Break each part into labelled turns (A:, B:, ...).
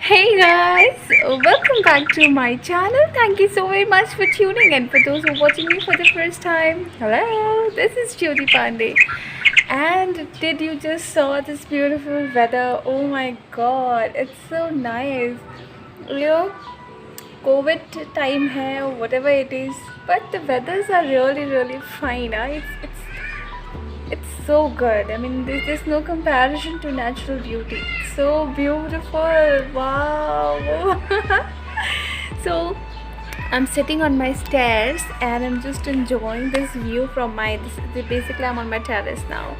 A: Hey guys, welcome back to my channel. Thank you so very much for tuning in. For those who are watching me for the first time, hello, this is Jyoti Pandey. And did you just saw this beautiful weather? Oh my god, it's so nice. You know, COVID time hai or whatever it is, but the weathers are really fine. It's so good. I mean, there's just no comparison to natural beauty. So beautiful. Wow. So I'm sitting on my stairs and I'm just enjoying this view from basically I'm on my terrace now.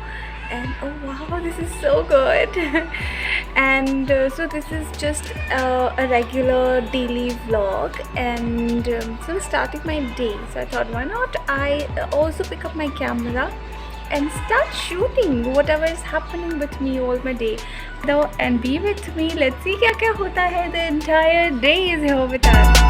A: And oh wow, this is so good. And so this is just a regular daily vlog, and so I'm starting my day. So I thought, why not I also pick up my camera and start shooting whatever is happening with me all my day. Though, and be with me. Let's see क्या होता है. The entire day is here with us.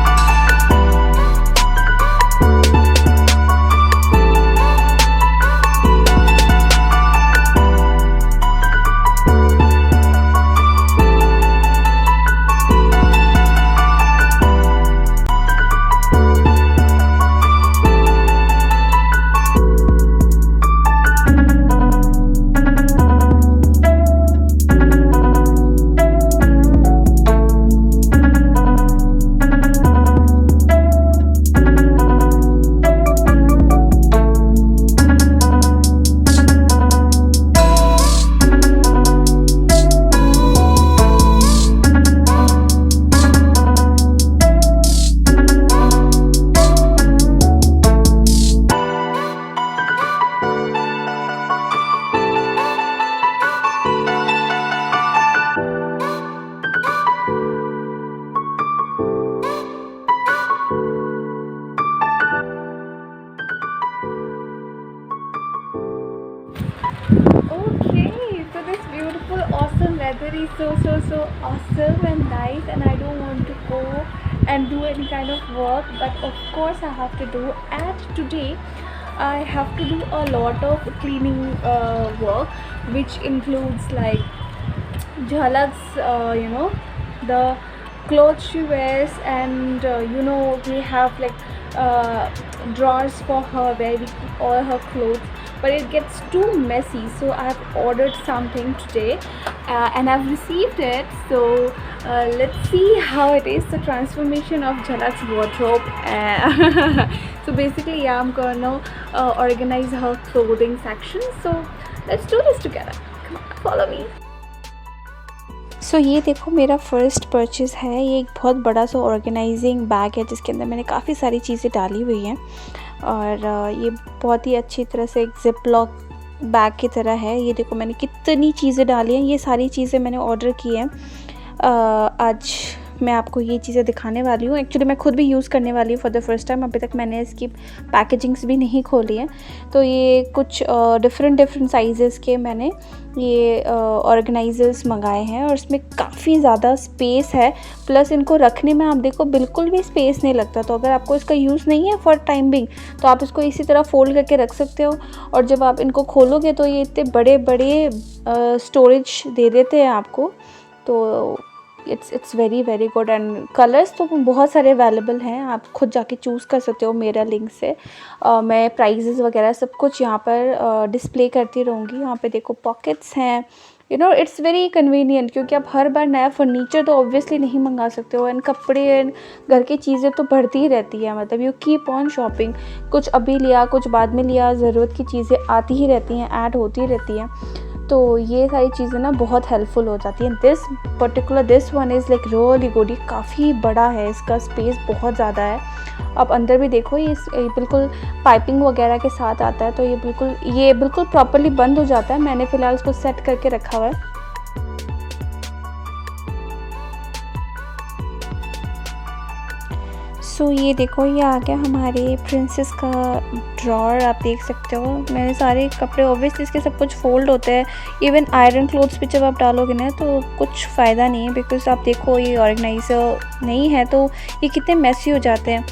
A: Okay, so this beautiful, awesome weather is so awesome and nice, and I don't want to go and do any kind of work, but of course I have to do. And today I have to do a lot of cleaning work, which includes like Jhalak's, the clothes she wears, and we have like drawers for her where we keep all her clothes, but it gets too messy, so I've ordered something today, and I've received it. So let's see how it is, the transformation of Jhalak's wardrobe. So basically, yeah, I'm gonna organize her clothing section, so let's do this together. Come on, follow me.
B: ये देखो, मेरा first purchase है। ये एक बहुत बड़ा सा organising bag है जिसके अंदर मैंने काफ़ी सारी चीज़ें डाली हुई हैं, और ये बहुत ही अच्छी तरह से एक ज़िप लॉक बैग की तरह है। ये देखो मैंने कितनी चीज़ें डाली हैं। ये सारी चीज़ें मैंने ऑर्डर की हैं। आज मैं आपको ये चीज़ें दिखाने वाली हूँ। एक्चुअली मैं खुद भी यूज़ करने वाली हूँ फॉर द फर्स्ट टाइम। अभी तक मैंने इसकी पैकेजिंग्स भी नहीं खोली हैं। तो ये कुछ डिफरेंट साइज़ेस के मैंने ये ऑर्गेनाइज़र्स मंगाए हैं, और इसमें काफ़ी ज़्यादा स्पेस है। प्लस इनको रखने में आप देखो बिल्कुल भी स्पेस नहीं लगता। तो अगर आपको इसका यूज़ नहीं है फॉर टाइम बिंग, तो आप इसको इसी तरह फ़ोल्ड करके रख सकते हो, और जब आप इनको खोलोगे तो ये इतने बड़े स्टोरेज दे देते हैं आपको। तो it's very good, and colours तो बहुत सारे अवेलेबल हैं, आप खुद जाके चूज़ कर सकते हो मेरा लिंक से। मैं प्राइजेज़ वगैरह सब कुछ यहाँ पर डिस्प्ले करती रहूँगी। यहाँ पे देखो पॉकेट्स हैं, इट्स वेरी कन्वीनियंट, क्योंकि आप हर बार नया फर्नीचर तो ऑब्वियसली नहीं मंगा सकते हो, एंड कपड़े एंड घर की चीज़ें तो बढ़ती ही रहती है। मतलब यू कीप ऑन शॉपिंग, कुछ अभी लिया कुछ बाद में लिया, ज़रूरत की चीज़ें आती ही रहती हैं, ऐड होती रहती हैं। तो ये सारी चीज़ें ना बहुत हेल्पफुल हो जाती हैं। This one is like really good. ये काफ़ी बड़ा है, इसका स्पेस बहुत ज़्यादा है। आप अंदर भी देखो, ये बिल्कुल पाइपिंग वगैरह के साथ आता है, तो ये बिल्कुल प्रॉपर्ली बंद हो जाता है। मैंने फ़िलहाल इसको सेट करके रखा हुआ है। ये देखो, ये आ गया हमारे प्रिंसेस का ड्रॉर। आप देख सकते हो मेरे सारे कपड़े, ऑब्वियसली इसके सब कुछ फोल्ड होते हैं। इवन आयरन क्लोथ्स भी जब आप डालोगे ना तो कुछ फ़ायदा नहीं है, बिकॉज आप देखो ये ऑर्गेनाइज़र नहीं है तो ये कितने मैसी हो जाते हैं।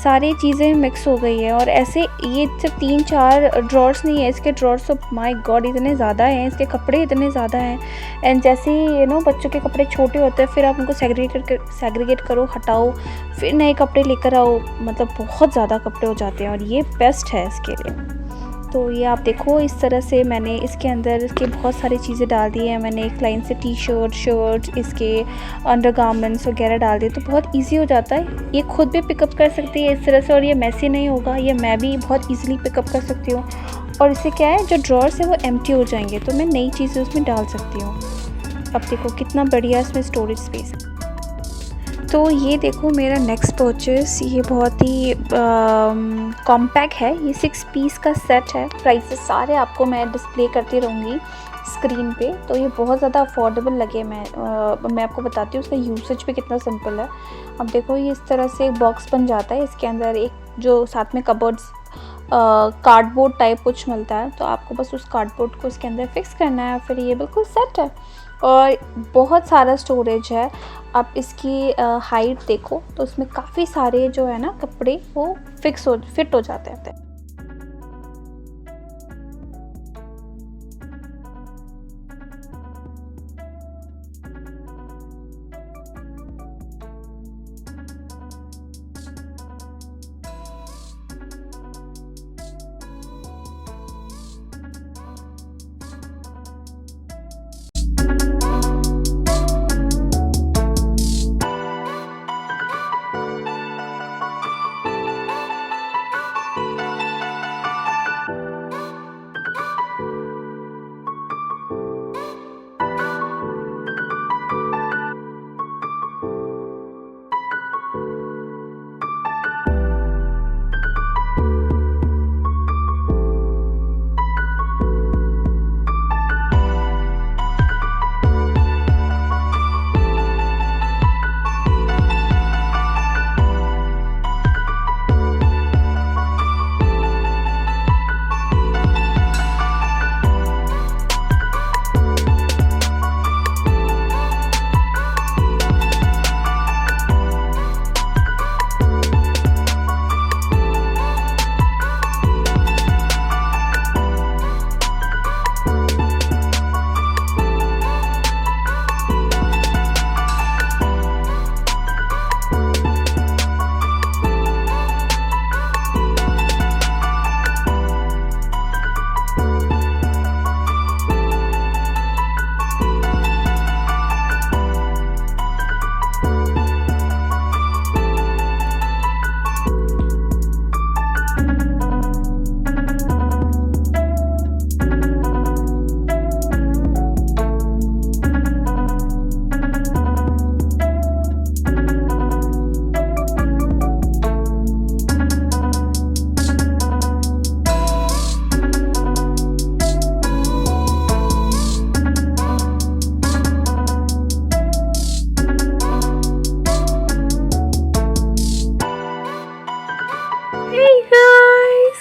B: सारी चीज़ें मिक्स हो गई है। और ऐसे ये सिर्फ 3-4 ड्रॉर्स नहीं है, इसके ड्रॉर्स तो माय गॉड इतने ज़्यादा हैं, इसके कपड़े इतने ज़्यादा हैं। एंड जैसे ही बच्चों के कपड़े छोटे होते हैं, फिर आप उनको सेग्रीगेट करो, हटाओ, फिर नए कपड़े लेकर आओ, मतलब बहुत ज़्यादा कपड़े हो जाते हैं और ये बेस्ट है इसके लिए। तो ये आप देखो, इस तरह से मैंने इसके अंदर इसके बहुत सारी चीज़ें डाल दी हैं। मैंने एक लाइन से टी शर्ट, शर्ट, इसके अंडरगारमेंट्स वगैरह डाल दिए, तो बहुत इजी हो जाता है। ये खुद भी पिकअप कर सकती है इस तरह से और ये मैसी नहीं होगा, ये मैं भी बहुत इजीली पिकअप कर सकती हूँ। और इससे क्या है, जो ड्रॉर्स है वो एम्प्टी हो जाएंगे, तो मैं नई चीज़ें उसमें डाल सकती हूँ। अब देखो कितना बढ़िया इसमें स्टोरेज स्पेस है। तो ये देखो मेरा नेक्स्ट परचेस, ये बहुत ही कॉम्पैक्ट है। ये 6 पीस का सेट है। प्राइसेस सारे आपको मैं डिस्प्ले करती रहूँगी स्क्रीन पे। तो ये बहुत ज़्यादा अफोर्डेबल लगे। मैं आपको बताती हूँ उसका यूसेज भी कितना सिंपल है। अब देखो ये इस तरह से एक बॉक्स बन जाता है। इसके अंदर एक जो साथ में कबर्ड्स कार्डबोर्ड टाइप कुछ मिलता है, तो आपको बस उस कार्डबोर्ड को इसके अंदर फिक्स करना है, फिर ये बिल्कुल सेट है। और बहुत सारा स्टोरेज है। आप इसकी हाइट देखो तो उसमें काफ़ी सारे जो है ना कपड़े वो फिट हो जाते हैं।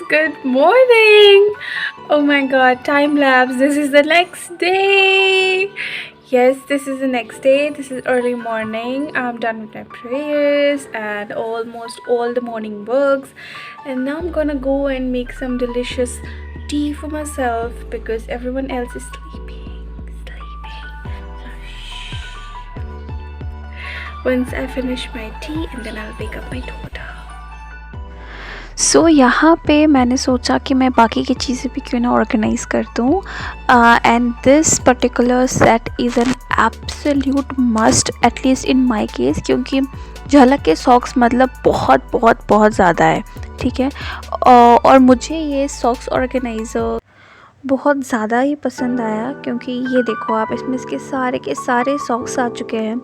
A: Good morning. Oh my god, time lapse. This is the next day. Yes, this is the next day. This is early morning. I'm done with my prayers and almost all the morning works. And now I'm gonna go and make some delicious tea for myself because everyone else is sleeping. Once I finish my tea and then I'll wake up my daughter.
B: सो यहाँ पे मैंने सोचा कि मैं बाकी की चीज़ें भी क्यों ना ऑर्गेनाइज़ कर दूँ। And this particular set is an absolute must, at least in my case, क्योंकि झलक के सॉक्स मतलब बहुत बहुत बहुत ज़्यादा है, ठीक है। और मुझे ये सॉक्स ऑर्गेनाइज़र बहुत ज़्यादा ही पसंद आया, क्योंकि ये देखो आप, इसमें इसके सारे के सारे सॉक्स आ चुके हैं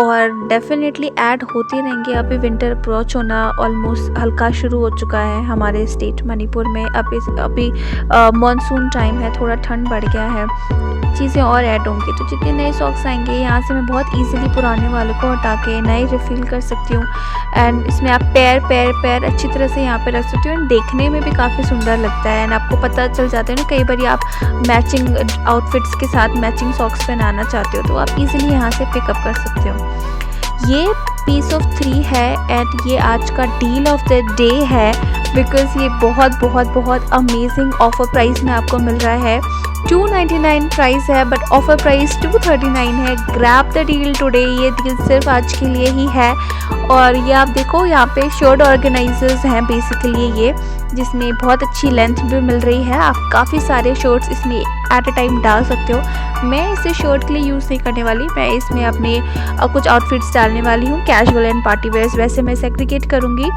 B: और डेफिनेटली ऐड होते रहेंगे। अभी विंटर अप्रोच होना ऑलमोस्ट हल्का शुरू हो चुका है हमारे स्टेट मणिपुर में। अभी मॉनसून टाइम है, थोड़ा ठंड बढ़ गया है, चीज़ें और ऐड होंगी। तो जितने नए सॉक्स आएंगे यहाँ से मैं बहुत ईजिली पुराने वालों को हटा के नए रिफ़िल कर सकती हूँ। एंड इसमें आप पैर अच्छी तरह से यहाँ पे रख सकती हो। एंड देखने में भी काफ़ी सुंदर लगता है। एंड आपको पता चल जाता है ना, कई बार आप मैचिंग आउटफिट्स के साथ मैचिंग सॉक्स पहनाना चाहते हो तो आप इजीली यहाँ से पिकअप कर सकते हो। ये पीस ऑफ 3 है एंड ये आज का डील ऑफ द डे है बिकॉज़ ये बहुत अमेजिंग ऑफ़र प्राइस में आपको मिल रहा है। 299 प्राइस है बट ऑफ़र प्राइस 239 है। ग्रैब द डील टुडे, ये डील सिर्फ आज के लिए ही है। और ये आप देखो यहाँ पे शर्ट ऑर्गेनाइजर्स हैं बेसिकली ये, जिसमें बहुत अच्छी लेंथ भी मिल रही है। आप काफ़ी सारे शर्ट्स इसमें एट अ टाइम डाल सकते हो। मैं इसे शर्ट के लिए यूज़ नहीं करने वाली, मैं इसमें अपने कुछ आउटफिट्स डालने वाली हूँ, कैजुअल एंड पार्टी वेयर्स। वैसे मैं सेग्रीगेट करूँगी,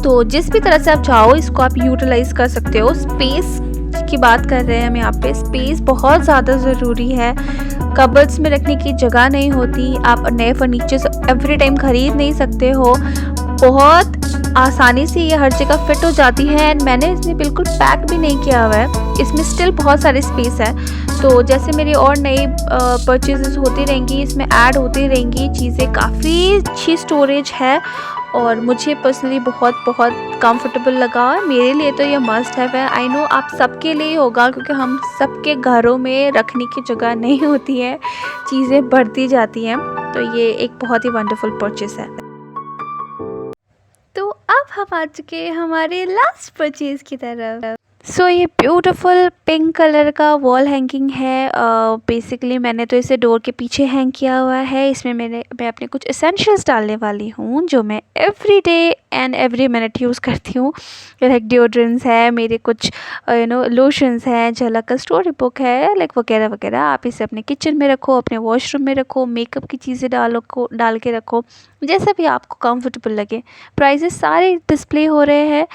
B: तो जिस भी तरह से आप चाहो इसको आप यूटिलाइज़ कर सकते हो। स्पेस की बात कर रहे हैं हम यहाँ पे, स्पेस बहुत ज़्यादा ज़रूरी है। कबर्ड्स में रखने की जगह नहीं होती, आप नए फर्नीचर्स एवरी टाइम ख़रीद नहीं सकते हो। बहुत आसानी से ये हर जगह फिट हो जाती है एंड मैंने इसमें बिल्कुल पैक भी नहीं किया हुआ है, इसमें स्टिल बहुत सारी स्पेस है। तो जैसे मेरी और नई परचेजेस होती रहेंगी, इसमें ऐड होती रहेंगी चीज़ें। काफ़ी अच्छी स्टोरेज है और मुझे पर्सनली बहुत कंफर्टेबल लगा। मेरे लिए तो ये मस्ट है। आई नो आप सबके लिए होगा क्योंकि हम सबके घरों में रखने की जगह नहीं होती है, चीज़ें बढ़ती जाती हैं। तो ये एक बहुत ही वंडरफुल परचेज़ है। तो अब हम आ चुके हैं हमारे लास्ट परचेज़ की तरफ। सो ये ब्यूटीफुल पिंक कलर का वॉल हैंगिंग है। बेसिकली मैंने तो इसे डोर के पीछे हैंग किया हुआ है। इसमें मैं अपने कुछ एसेंशियल्स डालने वाली हूँ जो मैं every day and every minute use करती हूँ। लाइक डिओड्रेंट्स है, मेरे कुछ लोशंस हैं, झलक का स्टोरी बुक है, लाइक वगैरह वगैरह। आप इसे अपने किचन में रखो, अपने वॉशरूम में रखो, मेकअप की चीज़ें डाल के रखो, जैसा भी आपको कंफर्टेबल लगे। प्राइसेस सारे डिस्प्ले हो रहे हैं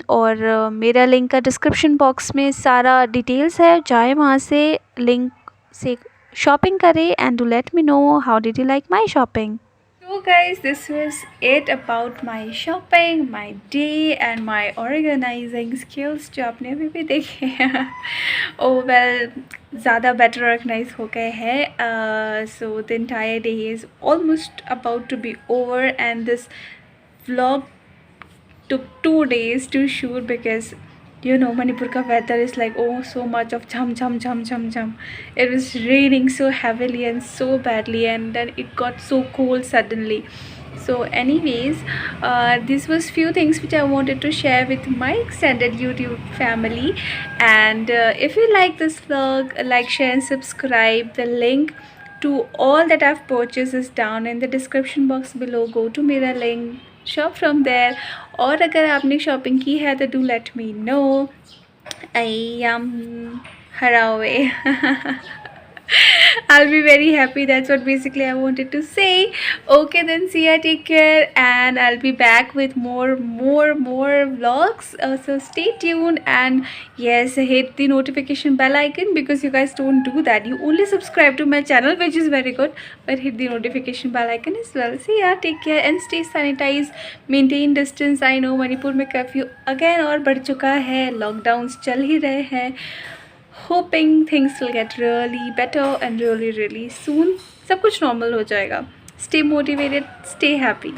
B: और मेरा लिंक का डिस्क्रिप्शन बॉक्स में सारा डिटेल्स है। जाए वहाँ से लिंक से शॉपिंग करें and do let me know how did you like my shopping.
A: So guys, this was it about my shopping, my day and my organizing skills जो आपने अभी भी देखे हैं। Oh well, ज़्यादा better organize हो गए हैं। So the entire day is almost about to be over and this vlog took 2 days to shoot because you know Manipur ka weather is like oh so much of jam. It was raining so heavily and so badly and then it got so cold suddenly. So anyways, this was few things which I wanted to share with my extended YouTube family. And if you like this vlog, like, share and subscribe. The link to all that I've purchased is down in the description box below. Go to मेरा link, shop from there. और अगर आपने shopping की है तो do let me know. I am हरावे। I'll be very happy. That's what basically I wanted to say. Okay then, see ya, take care, and I'll be back with more vlogs. So stay tuned and yes, hit the notification bell icon because you guys don't do that. You only subscribe to my channel, which is very good, but hit the notification bell icon as well. See ya, take care and stay sanitized. Maintain distance. I know Manipur में curfew again और बढ़ चुका है, lockdowns चल ही रहे हैं। Hoping things will get really better and really soon सब कुछ normal हो जाएगा. Stay motivated, stay happy.